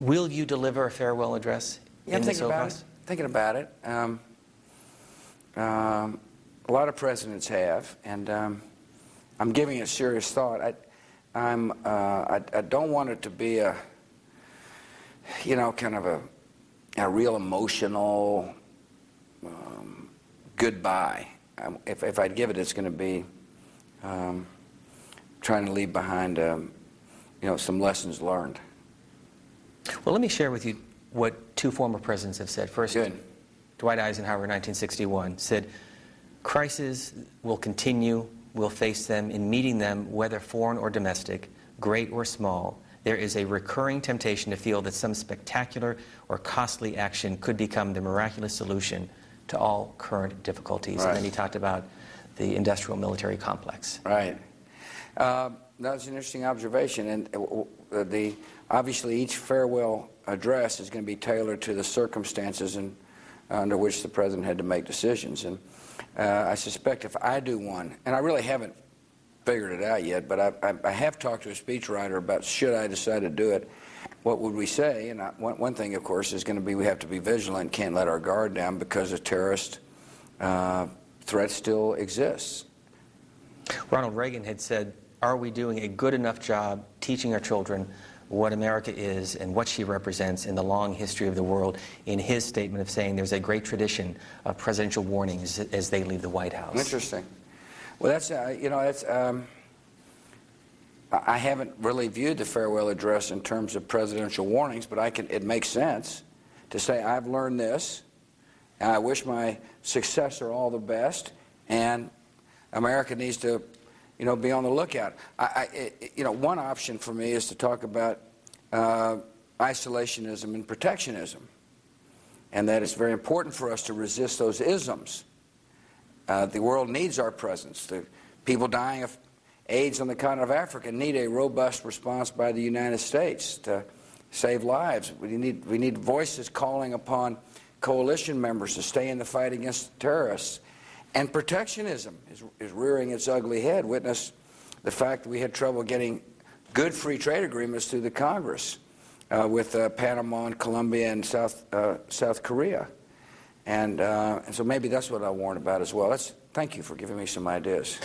Will you deliver a farewell address in this House? Thinking about it. A lot of presidents have, and I'm giving it serious thought. I don't want it to be a, kind of a real emotional goodbye. If I'd give it, it's going to be trying to leave behind, some lessons learned. Well, let me share with you what two former presidents have said. First, Good. Dwight Eisenhower in 1961 said, "Crises will continue, we'll face them. In meeting them, whether foreign or domestic, great or small, there is a recurring temptation to feel that some spectacular or costly action could become the miraculous solution to all current difficulties." Right. And then he talked about the industrial military complex. Right. That's an interesting observation, and obviously each farewell address is going to be tailored to the circumstances under which the president had to make decisions. And I suspect if I do one, and I really haven't figured it out yet, but I have talked to a speechwriter about, should I decide to do it, what would we say? And one thing, of course, is going to be we have to be vigilant, can't let our guard down because a terrorist threat still exists. Ronald Reagan had said, "Are we doing a good enough job teaching our children what America is and what she represents in the long history of the world," in his statement of saying there's a great tradition of presidential warnings as they leave the White House. Interesting. Well, that's, I haven't really viewed the farewell address in terms of presidential warnings, but it makes sense to say, I've learned this, and I wish my successor all the best, and America needs to, be on the lookout. One option for me is to talk about isolationism and protectionism, and that it's very important for us to resist those isms. The world needs our presence. The people dying of AIDS on the continent of Africa need a robust response by the United States to save lives. We need voices calling upon coalition members to stay in the fight against terrorists. And protectionism is rearing its ugly head. Witness the fact that we had trouble getting good free trade agreements through the Congress with Panama and Colombia and South Korea. And so maybe that's what I'll warn about as well. Thank you for giving me some ideas.